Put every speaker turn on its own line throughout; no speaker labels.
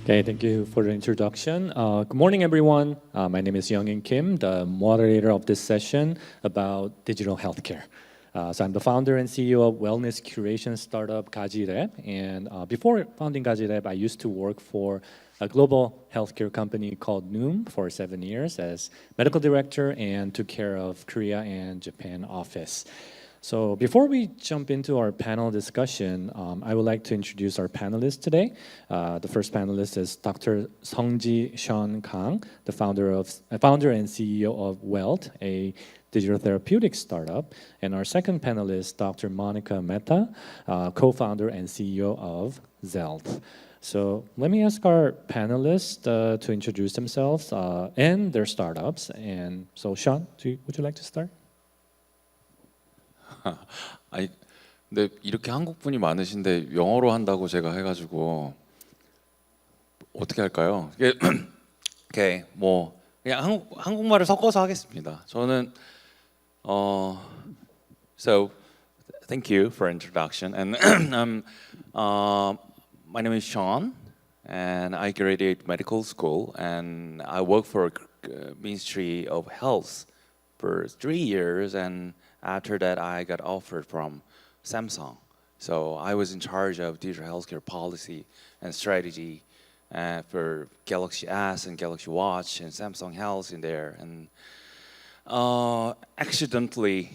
Okay, thank you for the introduction. Good morning, everyone. My name is Youngin Kim, the moderator of this session about digital healthcare. So I'm the founder and CEO of wellness curation startup Gajirep. And before founding Gajirep, I used to work for a global healthcare company called Noom for 7 years as medical director and took care of Korea and Japan office. So before we jump into our panel discussion, I would like to introduce our panelists today. The first panelist is Dr. Seongji Sean Kang, the founder and CEO of Wealth, a digital therapeutics startup. And our second panelist, Dr. Monika Mehta, co-founder and CEO of Zealth. So let me ask our panelists to introduce themselves and their startups. And so Sean, would you like to start?
아니, 근데 이렇게 한국 분이 많으신데 영어로 한다고 제가 해가지고 어떻게 할까요? 오케이, 뭐 그냥 한국말을 섞어서 하겠습니다. 저는 So thank you for introduction, and my name is Sean, and I graduated medical school, and I worked for Ministry of Health for 3 years, and after that, I got offered from Samsung. So I was in charge of digital healthcare policy and strategy for Galaxy S and Galaxy Watch and Samsung Health in there. And accidentally,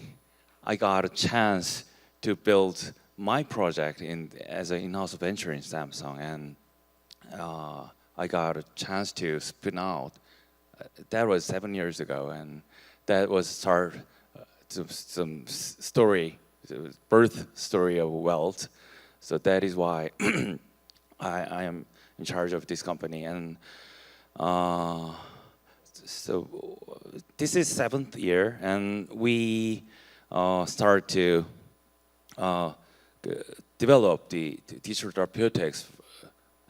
I got a chance to build my project as an in-house venture in Samsung. And I got a chance to spin out. That was 7 years ago. And that was some story, birth story of Wealth. So that is why I am in charge of this company. And so this is 7th year, and we start to develop the digital therapeutics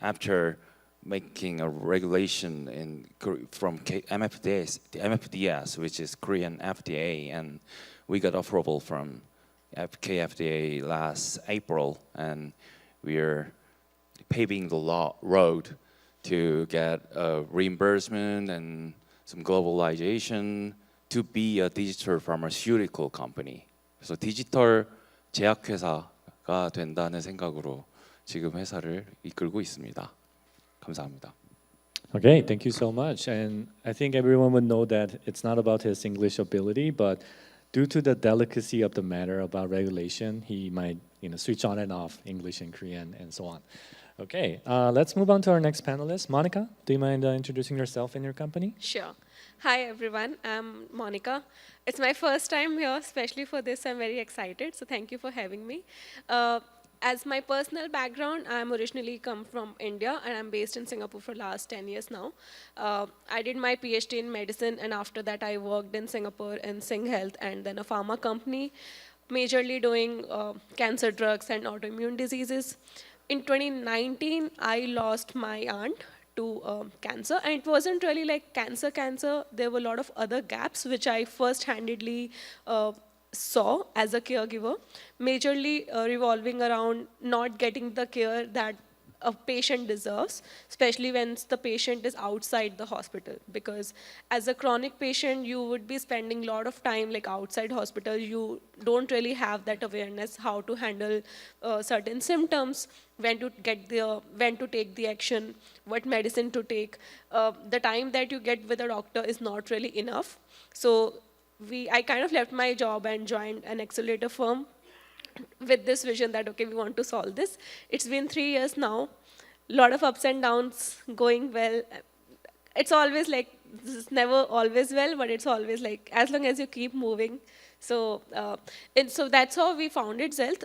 after making a regulation from MFDS, which is Korean FDA, and we got approval from KFDA last April, and we are paving the road to get reimbursement and some globalization to be a digital pharmaceutical company. 그래서 디지털 제약회사가 된다는 생각으로 지금 회사를 이끌고 있습니다. 감사합니다.
Okay, thank you so much. And I think everyone would know that it's not about his English ability, but due to the delicacy of the matter about regulation, he might switch on and off English and Korean and so on. Okay, let's move on to our next panelist. Monika, do you mind introducing yourself and your company?
Sure. Hi everyone, I'm Monika. It's my first time here, especially for this. I'm very excited, so thank you for having me. As my personal background, I'm originally come from India, and I'm based in Singapore for last 10 years now. I did my PhD in medicine, and after that I worked in Singapore in Health and then a pharma company, majorly doing cancer drugs and autoimmune diseases. In 2019, I lost my aunt to cancer, and it wasn't really like cancer. There were a lot of other gaps which I first-handedly saw as a caregiver, majorly revolving around not getting the care that a patient deserves, especially when the patient is outside the hospital. Because as a chronic patient, you would be spending a lot of time like outside hospital. You don't really have that awareness how to handle certain symptoms, when to take the action, what medicine to take. The time that you get with a doctor is not really enough. So I kind of left my job and joined an accelerator firm with this vision that, okay, we want to solve this. It's been 3 years now, a lot of ups and downs, going well. It's always like, this is never always well, but it's always like, as long as you keep moving. So, so that's how we founded Zealth.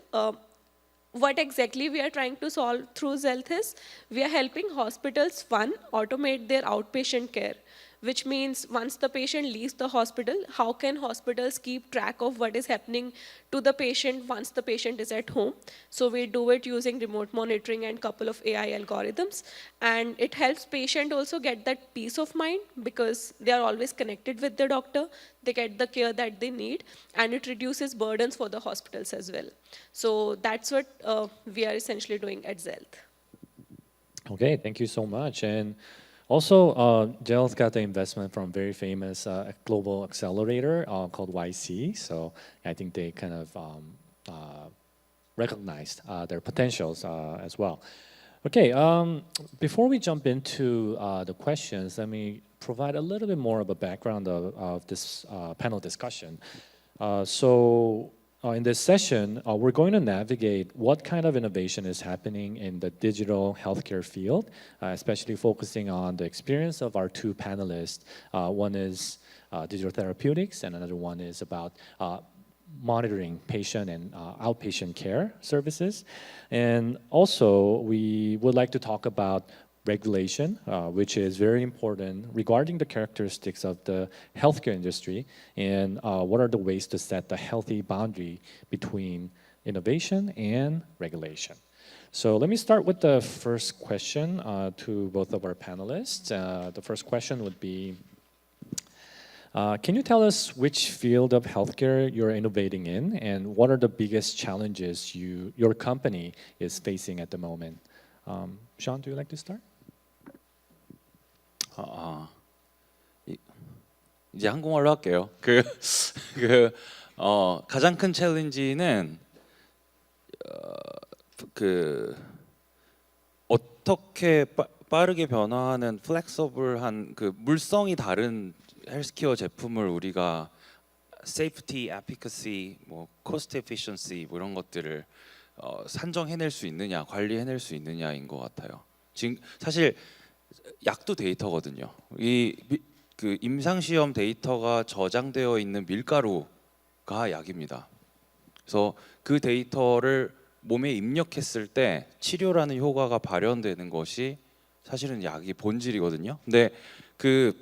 What exactly we are trying to solve through Zealth is, we are helping hospitals, automate their outpatient care, which means once the patient leaves the hospital, how can hospitals keep track of what is happening to the patient once the patient is at home? So we do it using remote monitoring and couple of AI algorithms. And it helps patient also get that peace of mind because they are always connected with the doctor. They get the care that they need, and it reduces burdens for the hospitals as well. So that's what we are essentially doing at Zealth.
Okay, thank you so much. And also, Zealth got the investment from very famous global accelerator called YC. So I think they kind of recognized their potentials as well. Okay, before we jump into the questions, let me provide a little bit more of a background of this panel discussion. In this session, we're going to navigate what kind of innovation is happening in the digital healthcare field, especially focusing on the experience of our two panelists. One is digital therapeutics, and another one is about monitoring patient and outpatient care services. And also, we would like to talk about regulation, which is very important regarding the characteristics of the healthcare industry, and what are the ways to set the healthy boundary between innovation and regulation. So let me start with the first question to both of our panelists. The first question would be, can you tell us which field of healthcare you're innovating in, and what are the biggest challenges your company is facing at the moment? Sean, do you like to start?
이제 한국말로 할게요. 가장 큰 챌린지는 어떻게 빠르게 변화하는 플렉서블한 물성이 다른 헬스케어 제품을 우리가 세이프티, 에피커시, 코스트 에피션시 이런 것들을 산정해낼 수 있느냐, 관리해낼 수 있느냐인 것 같아요. 지금 사실 약도 데이터거든요. 임상시험 데이터가 저장되어 있는 밀가루가 약입니다. 그래서 그 데이터를 몸에 입력했을 때 치료라는 효과가 발현되는 것이 사실은 약이 본질이거든요. 근데 그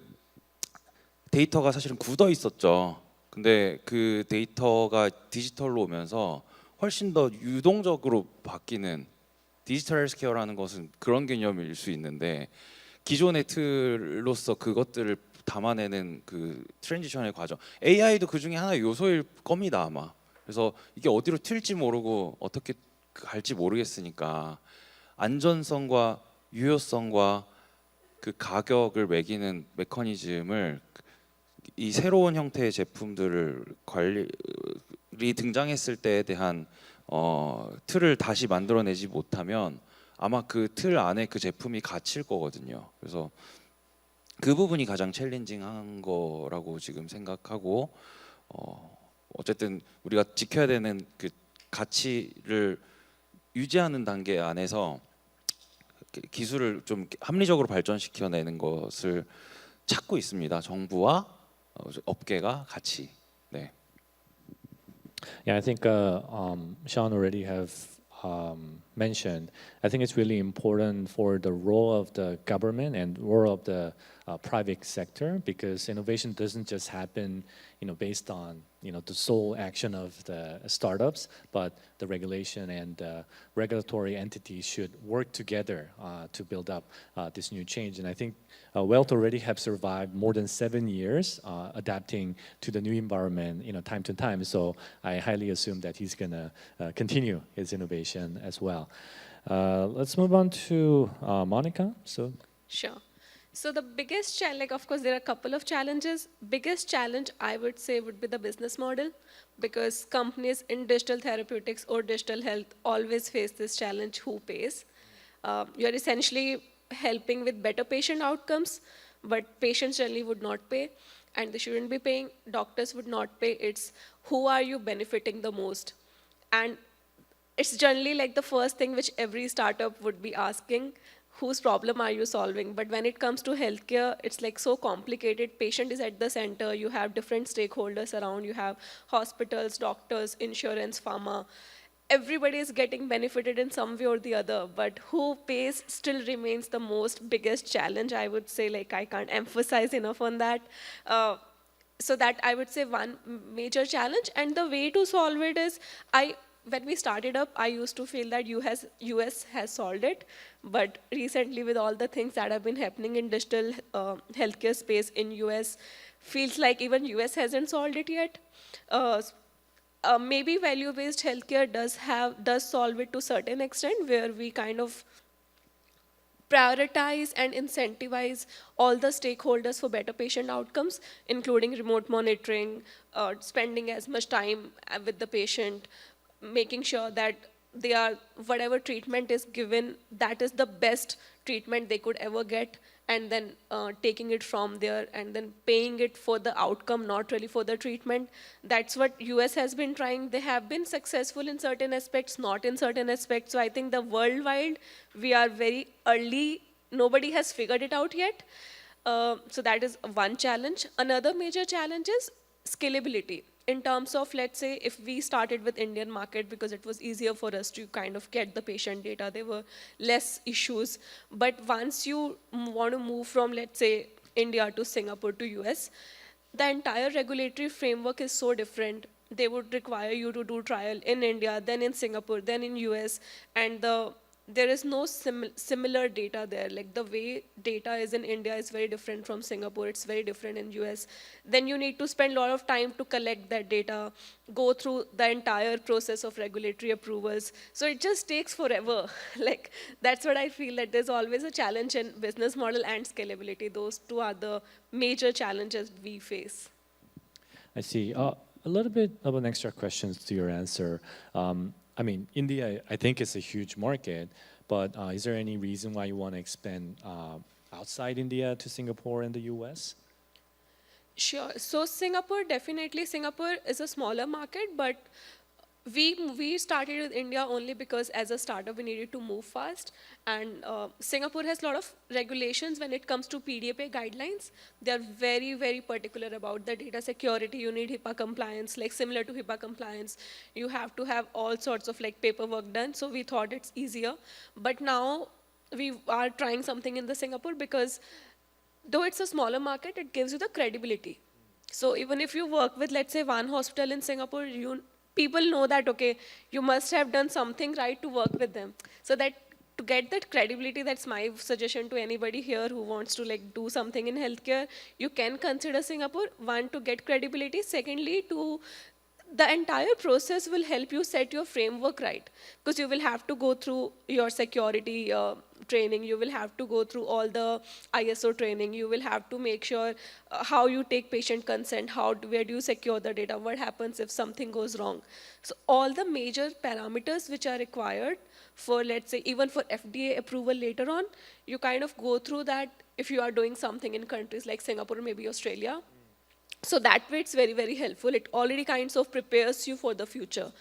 데이터가 사실은 굳어 있었죠. 근데 그 데이터가 디지털로 오면서 훨씬 더 유동적으로 바뀌는 디지털 헬스케어라는 것은 그런 개념일 수 있는데, 기존의 틀로서 그것들을 담아내는 그 트랜지션의 과정, AI도 그 중에 하나의 요소일 겁니다 아마. 그래서 이게 어디로 튈지 모르고 어떻게 갈지 모르겠으니까 안전성과 유효성과 그 가격을 매기는 메커니즘을 이 새로운 형태의 제품들을 관리 등장했을 때에 대한 틀을 다시 만들어내지 못하면 아마 그 틀 안에 그 제품이 갇힐 거거든요. 그래서 그 부분이 가장 챌린징한 거라고 지금 생각하고, 어쨌든 우리가 지켜야 되는 그 가치를 유지하는 단계 안에서 기술을 좀 합리적으로 발전시켜내는 것을 찾고 있습니다. 정부와 업계가 같이. 네.
Yeah, I think Sean already have mentioned. I think it's really important for the role of the government and role of the private sector, because innovation doesn't just happen, based on the sole action of the startups, but the regulation and regulatory entities should work together to build up this new change. And I think Wealth already have survived more than 7 years adapting to the new environment, time to time. So I highly assume that he's gonna continue his innovation as well. Let's move on to Monika.
Sure. So the biggest challenge, of course, there are a couple of challenges. Biggest challenge, I would say, would be the business model, because companies in digital therapeutics or digital health always face this challenge: who pays? You're essentially helping with better patient outcomes, but patients generally would not pay, and they shouldn't be paying. Doctors would not pay. It's who are you benefiting the most? And it's generally like the first thing which every startup would be asking: whose problem are you solving? But when it comes to healthcare, it's like so complicated. Patient is at the center. You have different stakeholders around. You have hospitals, doctors, insurance, pharma. Everybody is getting benefited in some way or the other, but who pays still remains the most biggest challenge, I would say. Like, I can't emphasize enough on that. So that, I would say, one major challenge. And the way to solve it is, when we started up, I used to feel that US has solved it, but recently with all the things that have been happening in digital healthcare space in US, feels like even US hasn't solved it yet. Maybe value-based healthcare does solve it to a certain extent, where we kind of prioritize and incentivize all the stakeholders for better patient outcomes, including remote monitoring, spending as much time with the patient, making sure that whatever treatment is given, that is the best treatment they could ever get, and then taking it from there and then paying it for the outcome, not really for the treatment. That's what US has been trying. They have been successful in certain aspects, not in certain aspects. So I think the worldwide, we are very early. Nobody has figured it out yet. So that is one challenge. Another major challenge is scalability. In terms of, let's say, if we started with Indian market because it was easier for us to kind of get the patient data, there were less issues. But once you want to move from, let's say, India to Singapore to US, the entire regulatory framework is so different. They would require you to do trial in India, then in Singapore, then in US, and there is no similar data there. Like the way data is in India is very different from Singapore. It's very different in US. Then you need to spend a lot of time to collect that data, go through the entire process of regulatory approvals. So it just takes forever. Like that's what I feel, that there's always a challenge in business model and scalability. Those two are the major challenges we face.
I see. A little bit of an extra questions to your answer. I mean, India, I think it's a huge market, but is there any reason why you want to expand outside India to Singapore and the US?
Sure. So Singapore, definitely. Singapore is a smaller market, but we started with India only because as a startup we needed to move fast, and Singapore has a lot of regulations when it comes to PDPA guidelines. They are very, very particular about the data security. You need HIPAA compliance, like similar to HIPAA compliance. You have to have all sorts of like paperwork done, so we thought it's easier. But now we are trying something in the Singapore because though it's a smaller market, it gives you the credibility. So even if you work with, let's say, one hospital in Singapore, people know that, okay, you must have done something right to work with them. So that to get that credibility, that's my suggestion to anybody here who wants to like do something in healthcare. You can consider Singapore, one, to get credibility. Secondly, the entire process will help you set your framework right, because you will have to go through your security training, you will have to go through all the ISO training, you will have to make sure how you take patient consent, where do you secure the data, what happens if something goes wrong. So all the major parameters which are required for, let's say, even for FDA approval later on, you kind of go through that if you are doing something in countries like Singapore, maybe Australia. So that way it's very, very helpful. It already kind of prepares you for the future.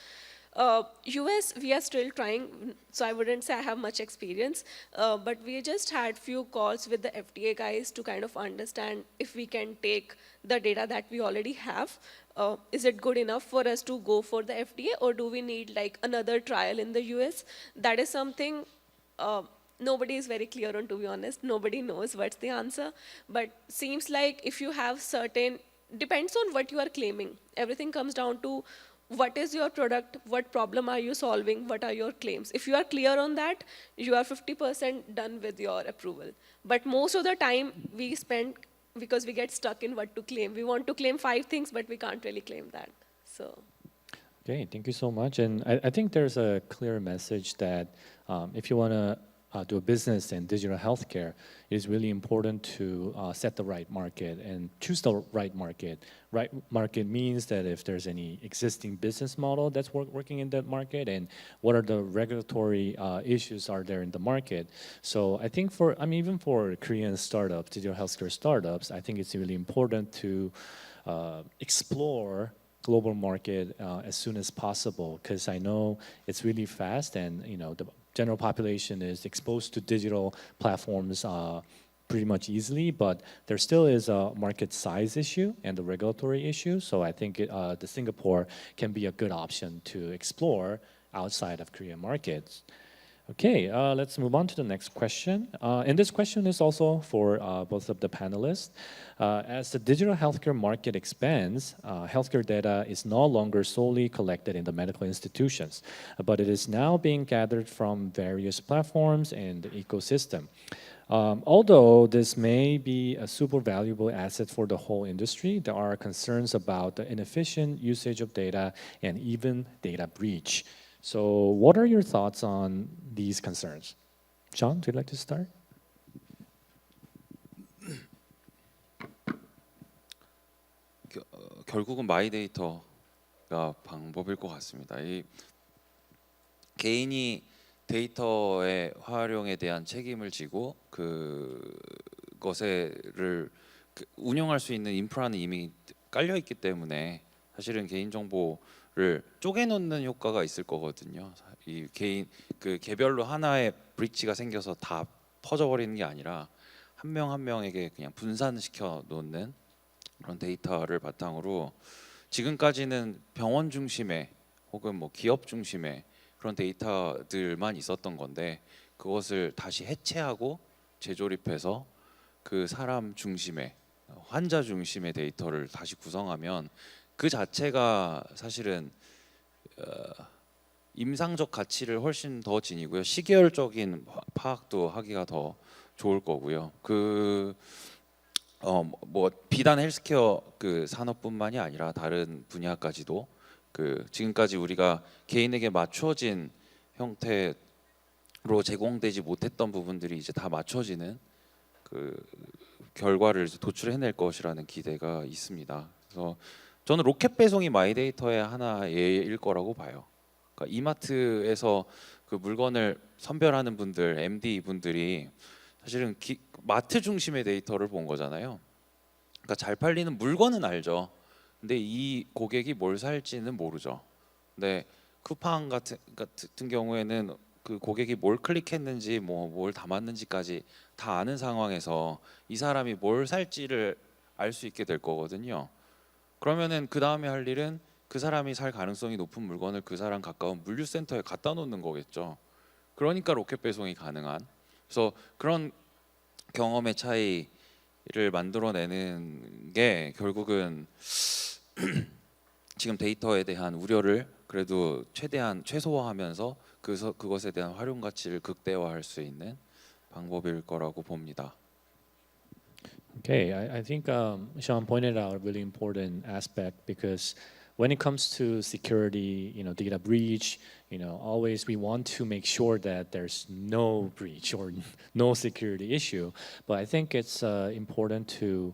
US, we are still trying, so I wouldn't say I have much experience, but we just had few calls with the FDA guys to kind of understand if we can take the data that we already have. Is it good enough for us to go for the FDA, or do we need like another trial in the US? That is something nobody is very clear on, to be honest. Nobody knows what's the answer, but seems like if you have certain, depends on what you are claiming. Everything comes down to what is your product, what problem are you solving, what are your claims. If you are clear on that, you are 50% done with your approval. But most of the time we spend, because we get stuck in what to claim. We want to claim 5 things, but we can't really claim that. So.
Okay, thank you so much. And I think there's a clear message that if you want to do a business in digital healthcare, it is really important to set the right market and choose the right market. Right market means that if there's any existing business model that's working in that market, and what are the regulatory issues are there in the market. So I think even for Korean startups, digital healthcare startups, I think it's really important to explore global market as soon as possible, because I know it's really fast, and the general population is exposed to digital platforms pretty much easily, but there still is a market size issue and the regulatory issue. So I think the Singapore can be a good option to explore outside of Korean markets. Okay, let's move on to the next question. And this question is also for both of the panelists. As the digital healthcare market expands, healthcare data is no longer solely collected in the medical institutions, but it is now being gathered from various platforms and the ecosystem. Although this may be a super valuable asset for the whole industry, there are concerns about the inefficient usage of data and even data breach. So what are your thoughts on these concerns? Sean, would you like to start?
결국은 마이 데이터가 방법일 것 같습니다. 이 개인이 데이터의 활용에 대한 책임을 지고 그것을 운영할 수 있는 인프라는 이미 깔려 있기 때문에 사실은 개인 정보를 쪼개놓는 효과가 있을 거거든요. 이 개인 개별로 하나의 브리치가 생겨서 다 퍼져버리는 게 아니라 한 명 한 명에게 그냥 분산시켜 놓는 그런 데이터를 바탕으로 지금까지는 병원 중심의 혹은 뭐 기업 중심의 그런 데이터들만 있었던 건데 그것을 다시 해체하고 재조립해서 그 사람 중심의 환자 중심의 데이터를 다시 구성하면 그 자체가 사실은 임상적 가치를 훨씬 더 지니고요. 시계열적인 파악도 하기가 더 좋을 거고요. 뭐 비단 헬스케어 산업뿐만이 아니라 다른 분야까지도 지금까지 우리가 개인에게 맞춰진 형태로 제공되지 못했던 부분들이 이제 다 맞춰지는 결과를 도출해낼 것이라는 기대가 있습니다. 그래서 저는 로켓 배송이 마이데이터의 하나일 거라고 봐요. 그러니까 이마트에서 그 물건을 선별하는 분들, MD 분들이 사실은 마트 중심의 데이터를 본 거잖아요. 그러니까 잘 팔리는 물건은 알죠. 근데 이 고객이 뭘 살지는 모르죠. 근데 쿠팡 같은 경우에는 그 고객이 뭘 클릭했는지 뭘 담았는지까지 다 아는 상황에서 이 사람이 뭘 살지를 알 수 있게 될 거거든요. 그러면은 그 다음에 할 일은 그 사람이 살 가능성이 높은 물건을 그 사람 가까운 물류센터에 갖다 놓는 거겠죠. 그러니까 로켓 배송이 가능한. 그래서 그런 경험의 차이를 만들어내는 게 결국은 지금 데이터에 대한 우려를 그래도 최대한 최소화하면서 그것에 대한 활용 가치를 극대화할 수 있는 방법일 거라고 봅니다.
Okay, I think Sean pointed out a really important aspect because when it comes to security, data breach, always we want to make sure that there's no breach or no security issue. But I think it's important to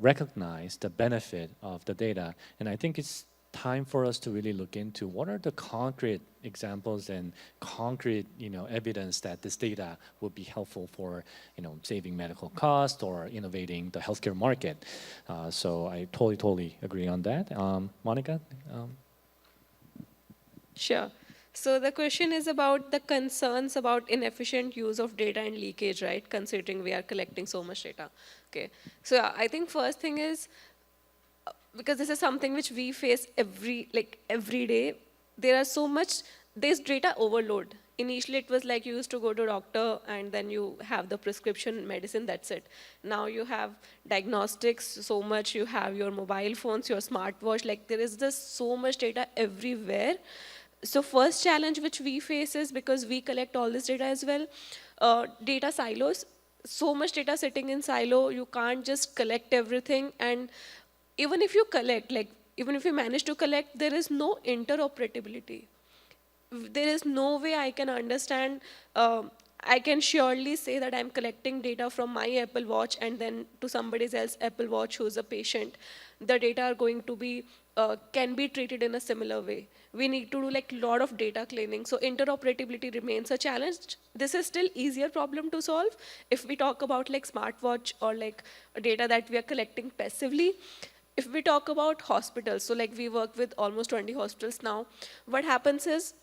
recognize the benefit of the data, and I think it's time for us to really look into what are the concrete examples and concrete evidence that this data will be helpful for saving medical costs or innovating the healthcare market. So I totally agree on that. Monica?
Sure. So the question is about the concerns about inefficient use of data and leakage, right? Considering we are collecting so much data. Okay. So yeah, I think first thing is, because this is something which we face every day, there's data overload. Initially it was like you used to go to a doctor and then you have the prescription medicine, that's it. Now you have diagnostics so much, you have your mobile phones, your smartwatch, like there is just so much data everywhere. So first challenge which we face is, because we collect all this data as well, data silos. So much data sitting in silo, you can't just collect everything, and even if you collect, even if you manage to collect, there is no interoperability. There is no way I can understand, I can surely say that I'm collecting data from my Apple Watch and then to somebody else's Apple Watch who's a patient. The data are going to be, can be treated in a similar way. We need to do a lot of data cleaning. So interoperability remains a challenge. This is still easier problem to solve if we talk about smartwatch or data that we are collecting passively. If we talk about hospitals, so we work with almost 20 hospitals now, what happens is,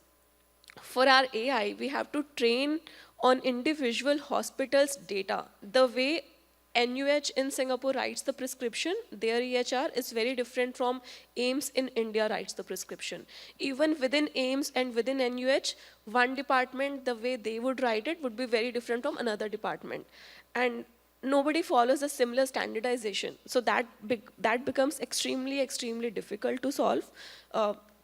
for our AI, we have to train on individual hospitals' data. The way NUH in Singapore writes the prescription, their EHR is very different from AIMS in India writes the prescription. Even within AIMS and within NUH, one department, the way they would write it would be very different from another department. And nobody follows a similar standardization. So that becomes extremely difficult to solve.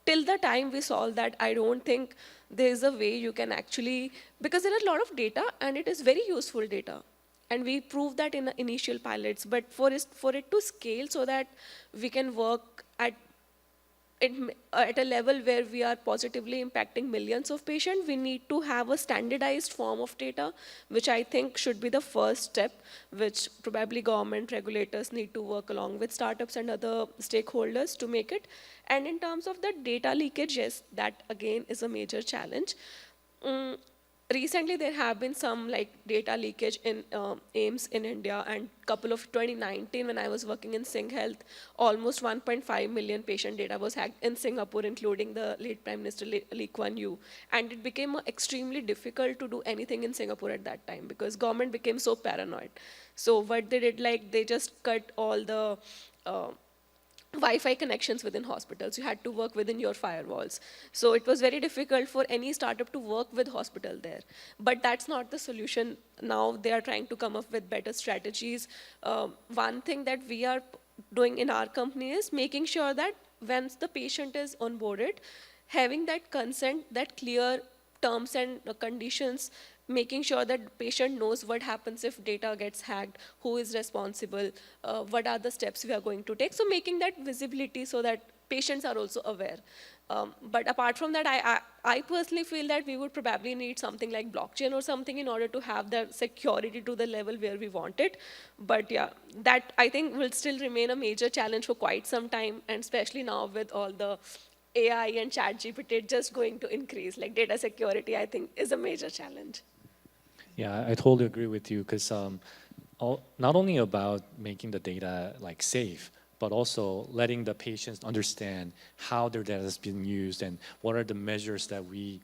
Till the time we solve that, I don't think there is a way you can actually, because there are a lot of data and it is very useful data. And we proved that in the initial pilots, but for it to scale so that we can work at at a level where we are positively impacting millions of patients, we need to have a standardized form of data, which I think should be the first step, which probably government regulators need to work along with startups and other stakeholders to make it. And in terms of the data leakage, yes, that again is a major challenge. Recently, there have been some data leakage in AIMS in India, and couple of 2019 when I was working in Sing Health, almost 1.5 million patient data was hacked in Singapore, including the late Prime Minister Lee Kuan Yew. And it became extremely difficult to do anything in Singapore at that time because government became so paranoid. So what they did, they just cut all the Wi-Fi connections within hospitals. You had to work within your firewalls. So it was very difficult for any startup to work with hospital there. But that's not the solution. Now they are trying to come up with better strategies. One thing that we are doing in our company is making sure that once the patient is onboarded, having that consent, that clear terms and conditions, making sure that the patient knows what happens if data gets hacked, who is responsible, what are the steps we are going to take. So making that visibility so that patients are also aware. But apart from that, I personally feel that we would probably need something like blockchain or something in order to have the security to the level where we want it. But yeah, that I think will still remain a major challenge for quite some time, and especially now with all the AI and ChatGPT just going to increase. Data security, I think, is a major challenge.
Yeah, I totally agree with you because not only about making the data safe, but also letting the patients understand how their data has been used and what are the measures that we,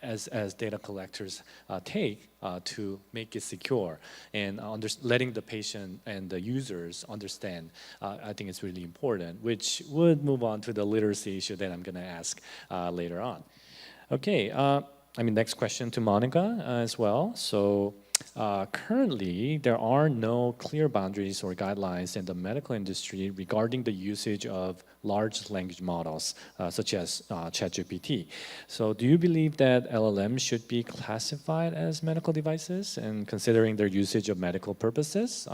as data collectors, take to make it secure, and letting the patient and the users understand. I think it's really important, which would move on to the literacy issue that I'm going to ask later on. Okay. Next question to Monika as well. So currently, there are no clear boundaries or guidelines in the medical industry regarding the usage of large language models, such as ChatGPT. So do you believe that LLMs should be classified as medical devices and considering their usage of medical purposes?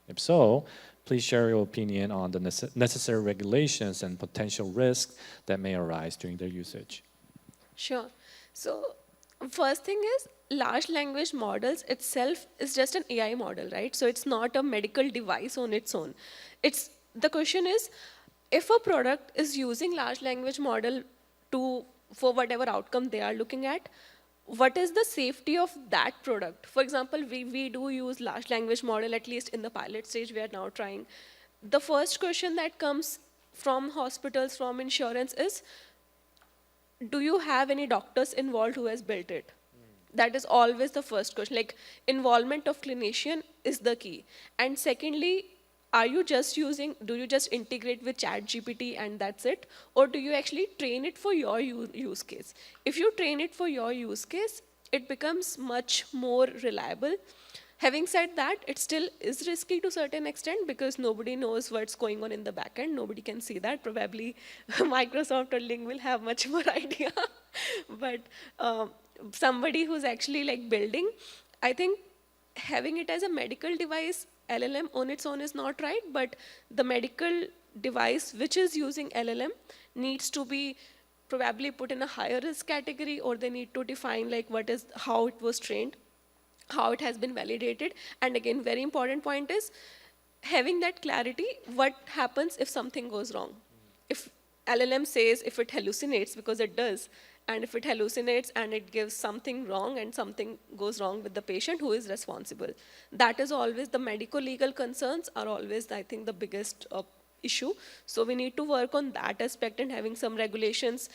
If so, please share your opinion on the necessary regulations and potential risks that may arise during their usage.
Sure. So first thing is, large language models itself is just an AI model, right? So it's not a medical device on its own. The question is, if a product is using large language model for whatever outcome they are looking at, what is the safety of that product? For example, we do use large language model, at least in the pilot stage we are now trying. The first question that comes from hospitals, from insurance is, do you have any doctors involved who has built it? That is always the first question. Involvement of clinician is the key. And secondly, do you just integrate with ChatGPT and that's it? Or do you actually train it for your use case? If you train it for your use case, it becomes much more reliable. Having said that, it still is risky to a certain extent because nobody knows what's going on in the back end. Nobody can see that. Probably Microsoft or Ling will have much more idea. But somebody who's actually building, I think having it as a medical device, LLM on its own is not right, but the medical device which is using LLM needs to be probably put in a higher risk category, or they need to define how it was trained, how it has been validated. And again, very important point is having that clarity, what happens if something goes wrong. If LLM says if it hallucinates, because it does, and if it hallucinates and it gives something wrong and something goes wrong with the patient, who is responsible? That is always the medico-legal concerns are always, I think, the biggest issue. So we need to work on that aspect and having some regulations.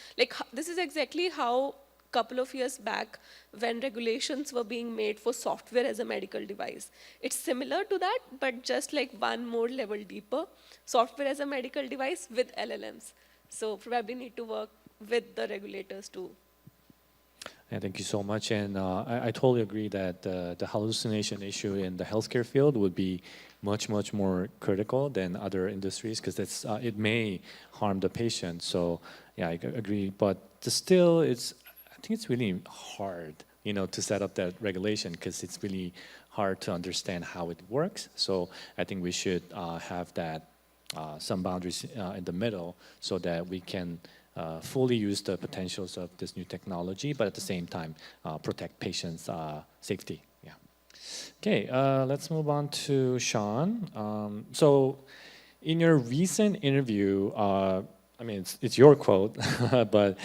This is exactly how couple of years back when regulations were being made for software as a medical device. It's similar to that, but just one more level deeper. Software as a medical device with LLMs. So probably need to work with the regulators too.
Yeah, thank you so much. And I totally agree that the hallucination issue in the healthcare field would be much, much more critical than other industries because it may harm the patient. So yeah, I agree. But still, I think it's really hard, to set up that regulation because it's really hard to understand how it works. So I think we should have that some boundaries in the middle so that we can fully use the potentials of this new technology, but at the same time protect patients' safety. Yeah. Okay, let's move on to Sean. So, in your recent interview, I mean, it's your quote, but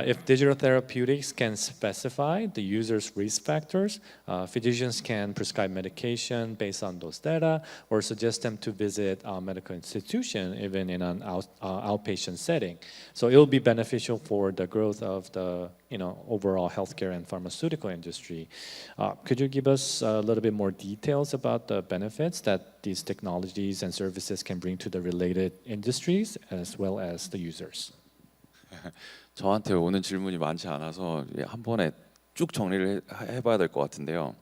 if digital therapeutics can specify the user's risk factors, physicians can prescribe medication based on those data or suggest them to visit a medical institution, even in an outpatient setting. So it will be beneficial for the growth of the overall healthcare and pharmaceutical industry. Could you give us a little bit more details about the benefits that these technologies and services can bring to the related industries as well as the users?
저한테 오는 질문이 많지 않아서 한 번에 쭉 정리를 해봐야 될 것 같은데요.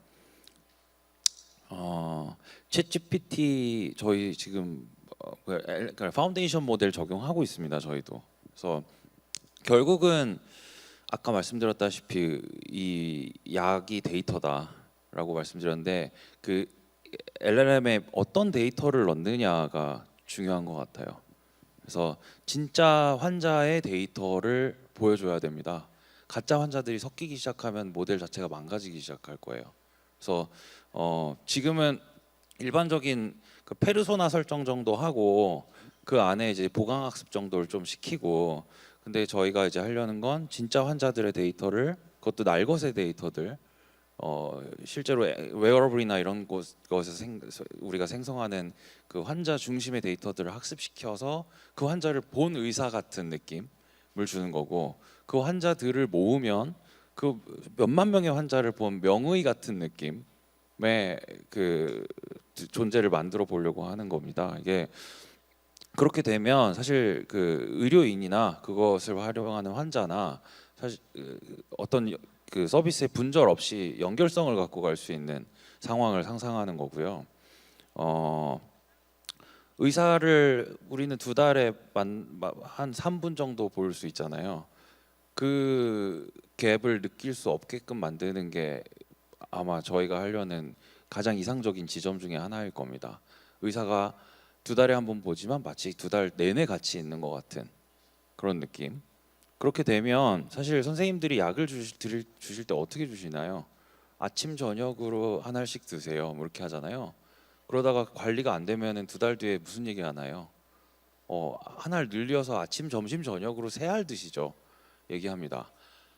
챗GPT 저희 지금 파운데이션 모델 적용하고 있습니다. 저희도. 그래서 결국은 아까 말씀드렸다시피 이 약이 데이터다라고 말씀드렸는데 그 LLM에 어떤 데이터를 넣느냐가 중요한 것 같아요. 그래서 진짜 환자의 데이터를 보여줘야 됩니다. 가짜 환자들이 섞이기 시작하면 모델 자체가 망가지기 시작할 거예요. 그래서 지금은 일반적인 그 페르소나 설정 정도 하고 그 안에 이제 보강학습 정도를 좀 시키고, 근데 저희가 이제 하려는 건 진짜 환자들의 데이터를, 그것도 날것의 데이터들, 실제로 웨어러블이나 이런 곳에서 우리가 생성하는 그 환자 중심의 데이터들을 학습시켜서 그 환자를 본 의사 같은 느낌을 주는 거고, 그 환자들을 모으면 그 몇만 명의 환자를 본 명의 같은 느낌의 그 존재를 만들어 보려고 하는 겁니다. 이게 그렇게 되면 사실 그 의료인이나 그것을 활용하는 환자나 사실 어떤 그 서비스의 분절 없이 연결성을 갖고 갈 수 있는 상황을 상상하는 거고요. 의사를 우리는 두 달에 한 3분 정도 볼 수 있잖아요. 그 갭을 느낄 수 없게끔 만드는 게 아마 저희가 하려는 가장 이상적인 지점 중에 하나일 겁니다. 의사가 두 달에 한 번 보지만 마치 두 달 내내 같이 있는 것 같은 그런 느낌. 그렇게 되면 사실 선생님들이 약을 주실 때 어떻게 주시나요? 아침 저녁으로 한 알씩 드세요, 뭐 이렇게 하잖아요. 그러다가 관리가 안 되면은 두 달 뒤에 무슨 얘기 하나요? 한 알 늘려서 아침 점심 저녁으로 세 알 드시죠, 얘기합니다.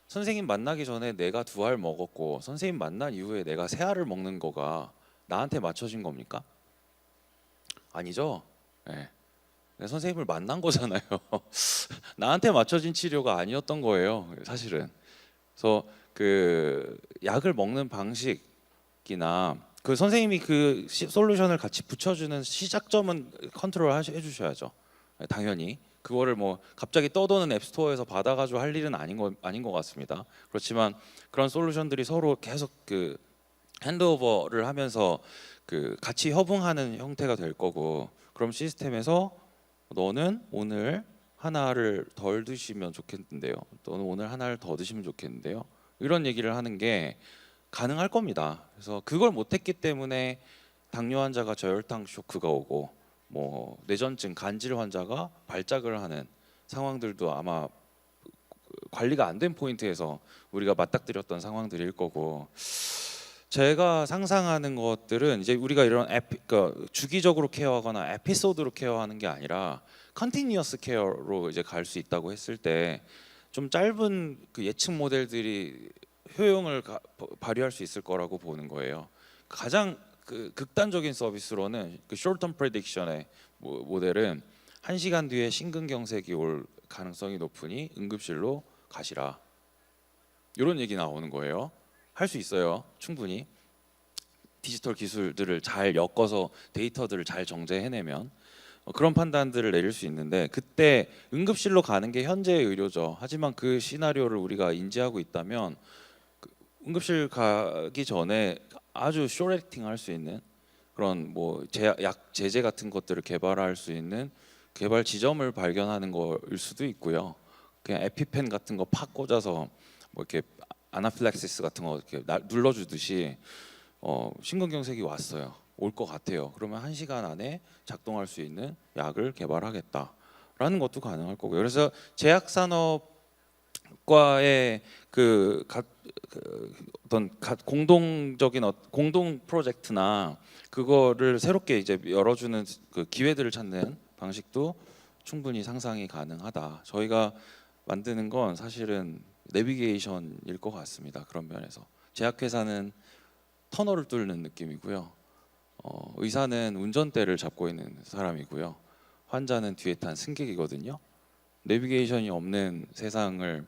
선생님 만나기 전에 내가 두 알 먹었고 선생님 만난 이후에 내가 세 알을 먹는 거가 나한테 맞춰진 겁니까? 아니죠. 네. 선생님을 만난 거잖아요. 나한테 맞춰진 치료가 아니었던 거예요, 사실은. 그래서 그 약을 먹는 방식이나 그 선생님이 그 솔루션을 같이 붙여주는 시작점은 컨트롤 해주셔야죠. 당연히 그거를 뭐 갑자기 떠도는 앱스토어에서 받아가지고 할 일은 아닌 것 같습니다. 그렇지만 그런 솔루션들이 서로 계속 그 핸드오버를 하면서 그 같이 협응하는 형태가 될 거고, 그럼 시스템에서 너는 오늘 하나를 덜 드시면 좋겠는데요, 너는 오늘 하나를 더 드시면 좋겠는데요, 이런 얘기를 하는 게 가능할 겁니다. 그래서 그걸 못했기 때문에 당뇨 환자가 저혈당 쇼크가 오고 뭐 뇌전증 간질 환자가 발작을 하는 상황들도 아마 관리가 안 된 포인트에서 우리가 맞닥뜨렸던 상황들일 거고, 제가 상상하는 것들은 이제 우리가 이런 그러니까 주기적으로 케어하거나 에피소드로 케어하는 게 아니라 컨티니어스 케어로 이제 갈 수 있다고 했을 때 좀 짧은 그 예측 모델들이 효용을 발휘할 수 있을 거라고 보는 거예요. 가장 그 극단적인 서비스로는 그 short-term prediction의 모델은 1시간 뒤에 심근경색이 올 가능성이 높으니 응급실로 가시라, 이런 얘기 나오는 거예요. 할 수 있어요, 충분히. 디지털 기술들을 잘 엮어서 데이터들을 잘 정제해내면 그런 판단들을 내릴 수 있는데, 그때 응급실로 가는 게 현재의 의료죠. 하지만 그 시나리오를 우리가 인지하고 있다면 응급실 가기 전에 아주 쇼렉팅 할 수 있는 그런 뭐 약 제제 같은 것들을 개발할 수 있는 개발 지점을 발견하는 거일 수도 있고요. 그냥 에피펜 같은 거 팍 꽂아서 뭐 이렇게 아나필락시스 같은 거 이렇게 눌러주듯이 심근경색이 왔어요, 올 것 같아요, 그러면 1시간 안에 작동할 수 있는 약을 개발하겠다, 라는 것도 가능할 거고요. 그래서 제약산업과의 어떤 공동적인 공동 프로젝트나 그거를 새롭게 이제 열어주는 그 기회들을 찾는 방식도 충분히 상상이 가능하다. 저희가 만드는 건 사실은 내비게이션일 것 같습니다. 그런 면에서 제약회사는 터널을 뚫는 느낌이고요. 의사는 운전대를 잡고 있는 사람이고요. 환자는 뒤에 탄 승객이거든요. 내비게이션이 없는 세상을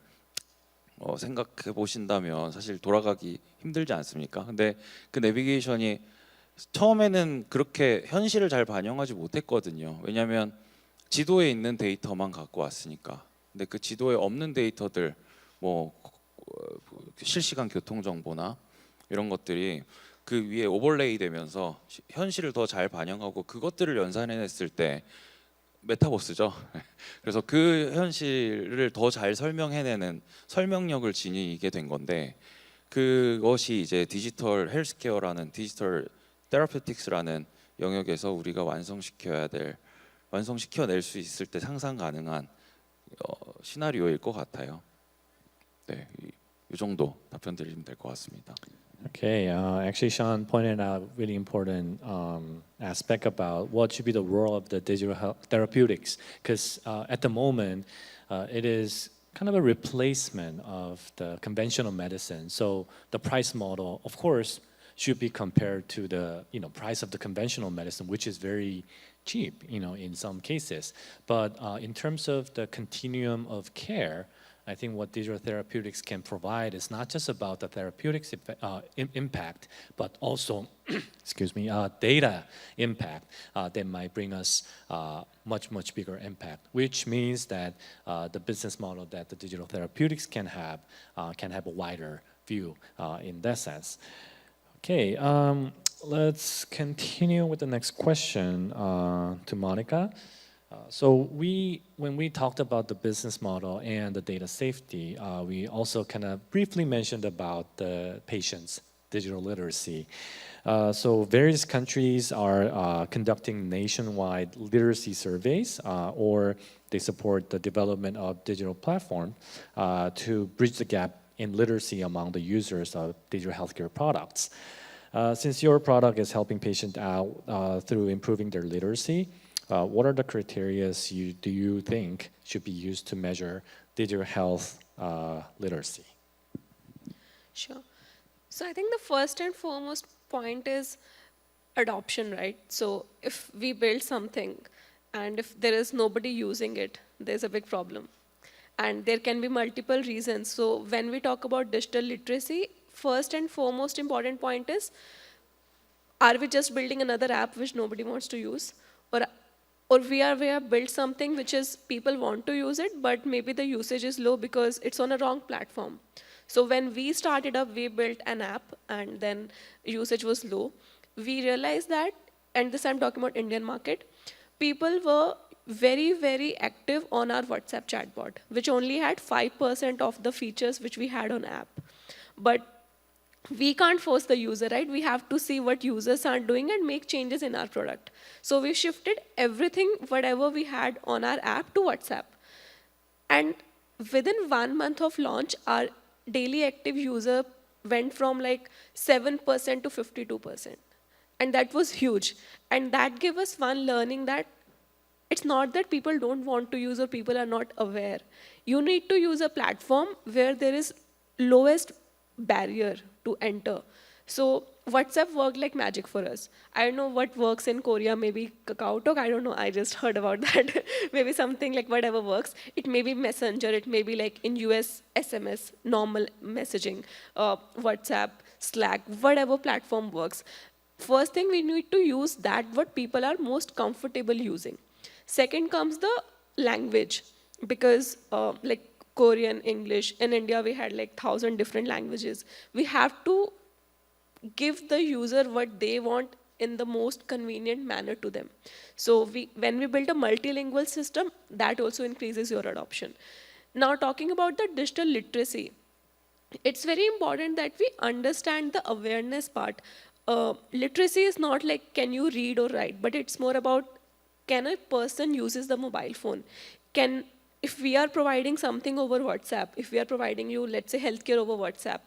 생각해 보신다면 사실 돌아가기 힘들지 않습니까? 근데 그 내비게이션이 처음에는 그렇게 현실을 잘 반영하지 못했거든요. 왜냐하면 지도에 있는 데이터만 갖고 왔으니까. 근데 그 지도에 없는 데이터들, 뭐 실시간 교통 정보나 이런 것들이 그 위에 오버레이 되면서 현실을 더 잘 반영하고 그것들을 연산해냈을 때 메타버스죠. 그래서 그 현실을 더 잘 설명해내는 설명력을 지니게 된 건데, 그것이 이제 디지털 헬스케어라는 디지털 테라피틱스라는 영역에서 우리가 완성시켜낼 수 있을 때 상상 가능한 시나리오일 것 같아요. 네, 이 정도 답변 드리면 될 것 같습니다.
Okay, actually, Sean pointed out really important aspect about what should be the role of the digital health therapeutics, because at the moment, it is kind of a replacement of the conventional medicine. So the price model, of course, should be compared to the price of the conventional medicine, which is very cheap, in some cases. But in terms of the continuum of care, I think what digital therapeutics can provide is not just about the therapeutics impact, but also, data impact that might bring us much bigger impact. Which means that the business model that the digital therapeutics can have a wider view in that sense. Okay, let's continue with the next question to Monika. So when we talked about the business model and the data safety, we also kind of briefly mentioned about the patients' digital literacy. So various countries are conducting nationwide literacy surveys, or they support the development of digital platform to bridge the gap in literacy among the users of digital healthcare products. Since your product is helping patients out through improving their literacy, what are the criteria do you think should be used to measure digital health literacy?
Sure. So I think the first and foremost point is adoption, right? So if we build something and if there is nobody using it, there's a big problem. And there can be multiple reasons. So when we talk about digital literacy, first and foremost important point is, are we just building another app which nobody wants to use? Or we have built something which is people want to use it, but maybe the usage is low because it's on a wrong platform. So when we started up, we built an app and then usage was low. We realized that, and this I'm talking about Indian market, people were very active on our WhatsApp chatbot, which only had 5% of the features which we had on app. But we can't force the user, right? We have to see what users are doing and make changes in our product. So we shifted everything, whatever we had on our app, to WhatsApp. And within 1 month of launch, our daily active user went from like 7% to 52%. And that was huge. And that gave us one learning that it's not that people don't want to use or people are not aware. You need to use a platform where there is lowest barrier to enter. So WhatsApp worked like magic for us. I don't know what works in Korea, maybe KakaoTalk, I don't know, I just heard about that. Maybe something like whatever works. It may be Messenger, it may be like in US, SMS, normal messaging, WhatsApp, Slack, whatever platform works. First thing, we need to use that what people are most comfortable using. Second comes the language, because like Korean, English, in India we had like 1,000 different languages. We have to give the user what they want in the most convenient manner to them. So when we build a multilingual system, that also increases your adoption. Now talking about the digital literacy, it's very important that we understand the awareness part. Literacy is not like can you read or write, but it's more about can a person uses the mobile phone. if we are providing something over WhatsApp, if we are providing you, let's say, healthcare over WhatsApp,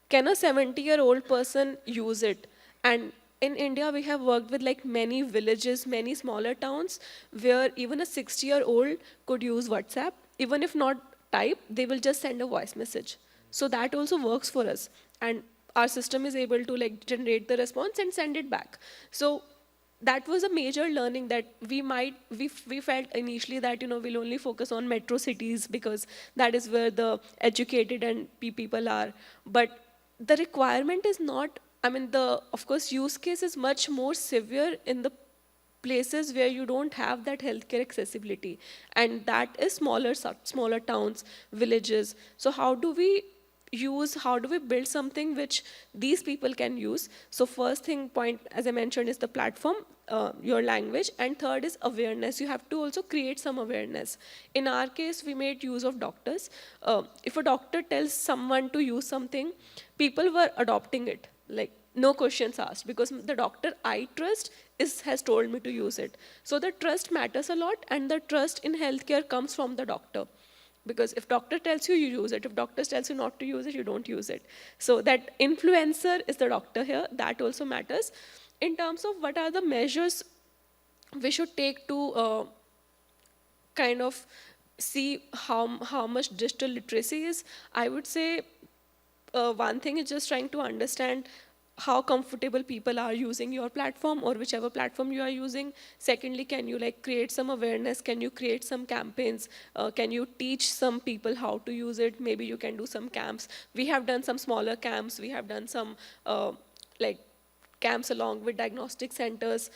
can a 70-year-old person use it? And in India, we have worked with like many villages, many smaller towns, where even a 60-year-old could use WhatsApp. Even if not type, they will just send a voice message. So that also works for us. And our system is able to like generate the response and send it back. So that was a major learning that we felt initially that, we'll only focus on metro cities because that is where the educated and people are. But the requirement is not, of course, use case is much more severe in the places where you don't have that healthcare accessibility. And that is smaller towns, villages. So how do we build something which these people can use? So first point, as I mentioned, is the platform, your language, and third is awareness. You have to also create some awareness. In our case, we made use of doctors. If a doctor tells someone to use something, people were adopting it, like no questions asked, because the doctor I trust has told me to use it. So the trust matters a lot, and the trust in healthcare comes from the doctor. Because if doctor tells you, you use it. If doctor tells you not to use it, you don't use it. So that influencer is the doctor here. That also matters. In terms of what are the measures we should take to kind of see how much digital literacy is, I would say one thing is just trying to understand how comfortable people are using your platform or whichever platform you are using. Secondly, can you like create some awareness? Can you create some campaigns? Can you teach some people how to use it? Maybe you can do some camps. We have done some smaller camps. We have done some like camps along with diagnostic centers,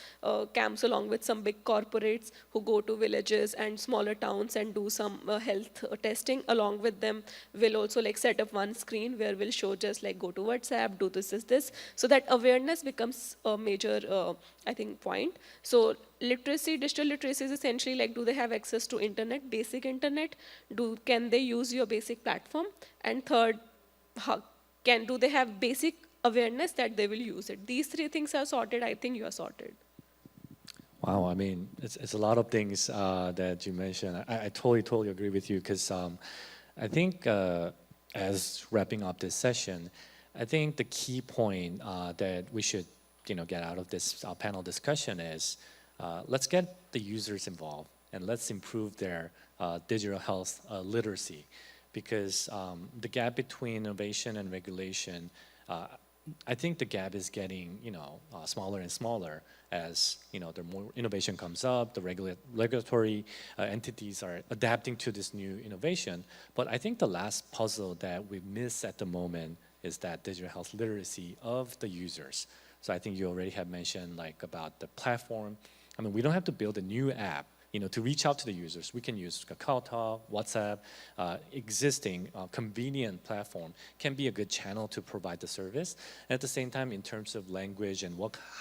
camps along with some big corporates who go to villages and smaller towns and do some health testing. Along with them, we'll also like set up one screen where we'll show just like go to WhatsApp, do this, so that awareness becomes a major, I think, point. So literacy, digital literacy is essentially like, do they have access to internet, basic internet? Can they use your basic platform? And third, do they have basic awareness that they will use it? These three things are sorted, I think you are sorted.
Wow, I mean, it's a lot of things that you mentioned. I totally agree with you, because I think as wrapping up this session, I think the key point that we should get out of this panel discussion is let's get the users involved and let's improve their digital health literacy, because the gap between innovation and regulation, I think the gap is getting smaller and smaller as the more innovation comes up, the regulatory entities are adapting to this new innovation. But I think the last puzzle that we miss at the moment is that digital health literacy of the users. So I think you already have mentioned like about the platform. I mean, we don't have to build a new app to reach out to the users. We can use KakaoTalk, WhatsApp, existing convenient platform can be a good channel to provide the service. And at the same time, in terms of language and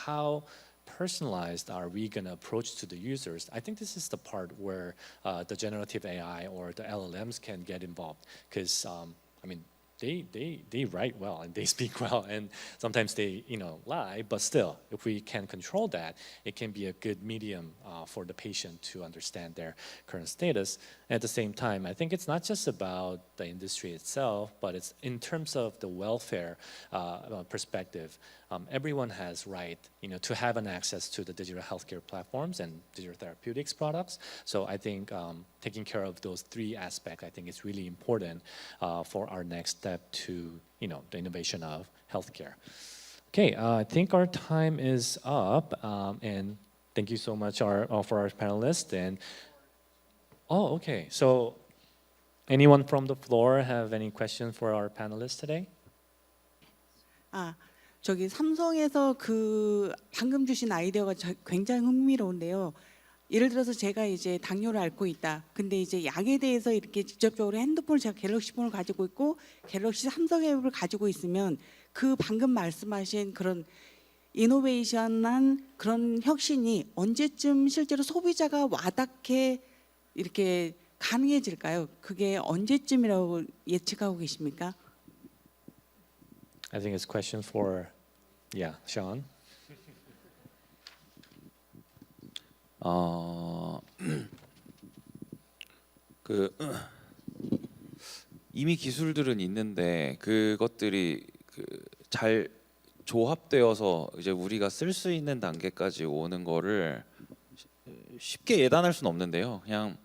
how personalized are we going to approach to the users, I think this is the part where the generative AI or the LLMs can get involved, because I mean, they write well and they speak well, and sometimes they lie, but still, if we can control that, it can be a good medium for the patient to understand their current status. And at the same time, I think it's not just about the industry itself, but it's in terms of the welfare perspective. Everyone has right to have an access to the digital healthcare platforms and digital therapeutics products. So I think taking care of those three aspects, I think is really important for our next step to the innovation of healthcare. Okay, I think our time is up, and thank you so much for our panelists. And okay, so anyone from the floor have any questions for our panelists today?
저기 삼성에서 그 방금 주신 아이디어가 굉장히 흥미로운데요. 예를 들어서 제가 이제 당뇨를 앓고 있다. 근데 이제 약에 대해서 이렇게 직접적으로 핸드폰을 제가 갤럭시폰을 가지고 있고 갤럭시 삼성 앱을 가지고 있으면 그 방금 말씀하신 그런 이노베이션한 그런 혁신이 언제쯤 실제로 소비자가 와닿게 이렇게 가능해질까요? 그게 언제쯤이라고 예측하고 계십니까?
I think it's a question for, Sean.
그 이미 기술들은 있는데 그것들이 잘 조합되어서 이제 우리가 쓸 수 있는 단계까지 오는 거를 쉽게 예단할 수는 없는데요. 그냥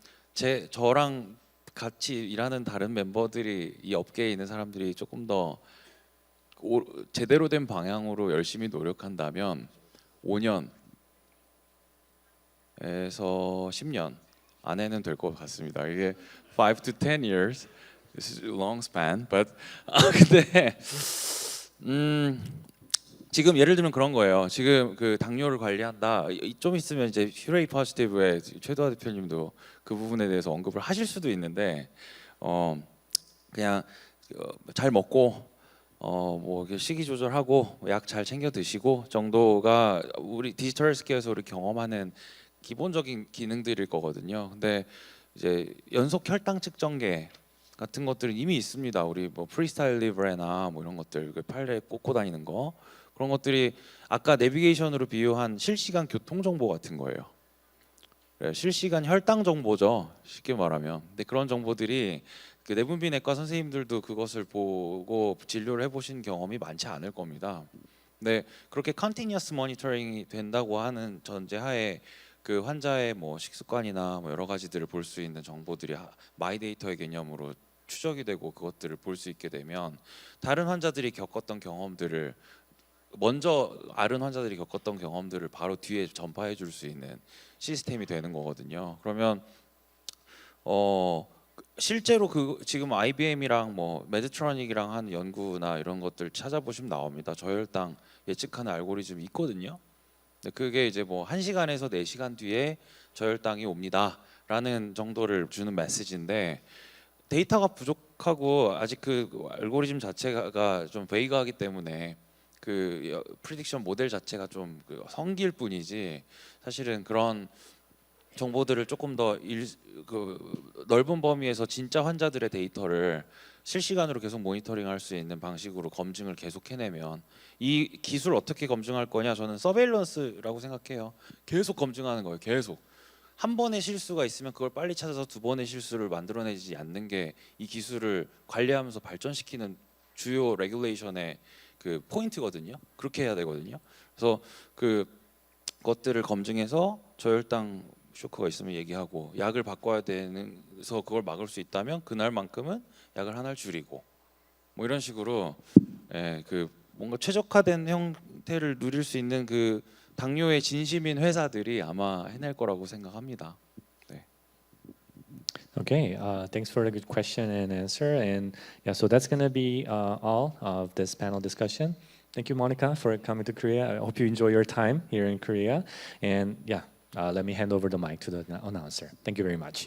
저랑 같이 일하는 다른 멤버들이 이 업계에 있는 사람들이 조금 더 제대로 된 방향으로 열심히 노력한다면 5년에서 10년 안에는 될 것 같습니다. 이게 5 to 10 years, this is a long span, but 근데 지금 예를 들면 그런 거예요. 지금 그 당뇨를 관리한다. 좀 있으면 이제 휴레이 포지티브의 최도하 대표님도 그 부분에 대해서 언급을 하실 수도 있는데 그냥 잘 먹고 뭐 식이 조절하고 약 잘 챙겨 드시고 정도가 우리 디지털헬스케어에서 우리 경험하는 기본적인 기능들일 거거든요. 근데 이제 연속 혈당 측정계 같은 것들은 이미 있습니다. 우리 뭐 프리스타일 리브레나 뭐 이런 것들 팔에 꽂고 다니는 거 그런 것들이 아까 내비게이션으로 비유한 실시간 교통 정보 같은 거예요. 실시간 혈당 정보죠. 쉽게 말하면. 근데 그런 정보들이 그 내분비내과 선생님들도 그것을 보고 진료를 해보신 경험이 많지 않을 겁니다. 근데 그렇게 컨티니어스 모니터링이 된다고 하는 전제하에 그 환자의 뭐 식습관이나 뭐 여러 가지들을 볼 수 있는 정보들이 마이데이터의 개념으로 추적이 되고 그것들을 볼 수 있게 되면 다른 환자들이 겪었던 경험들을 먼저 아른 환자들이 겪었던 경험들을 바로 뒤에 전파해 줄 수 있는 시스템이 되는 거거든요. 그러면 실제로 지금 IBM이랑 뭐 메드트로닉이랑 한 연구나 이런 것들 찾아보시면 나옵니다. 저혈당 예측하는 알고리즘이 있거든요. 근데 그게 이제 뭐 1시간에서 4시간 뒤에 저혈당이 옵니다라는 정도를 주는 메시지인데 데이터가 부족하고 아직 그 알고리즘 자체가 좀 베이그하기 때문에 그 프리딕션 모델 자체가 좀 성기일 뿐이지 사실은 그런 정보들을 조금 더 넓은 범위에서 진짜 환자들의 데이터를 실시간으로 계속 모니터링할 수 있는 방식으로 검증을 계속 해내면 이 기술 어떻게 검증할 거냐 저는 서베일런스라고 생각해요. 계속 검증하는 거예요. 계속 한 번의 실수가 있으면 그걸 빨리 찾아서 두 번의 실수를 만들어내지 않는 게 이 기술을 관리하면서 발전시키는 주요 레귤레이션의 그 포인트거든요. 그렇게 해야 되거든요. 그래서 그것들을 검증해서 저혈당 쇼크가 있으면 얘기하고 약을 바꿔야 되는서 그걸 막을 수 있다면 그날만큼은 약을 하나를 줄이고 뭐 이런 식으로 그 뭔가 최적화된 형태를 누릴 수 있는 그 당뇨의 진심인 회사들이 아마 해낼 거라고 생각합니다. 네.
Okay, thanks for the good question and answer. And yeah, so that's going to be all of this panel discussion. Thank you, Monika, for coming to Korea. I hope you enjoy your time here in Korea. And yeah, let me hand over the mic to the announcer. Thank you very much.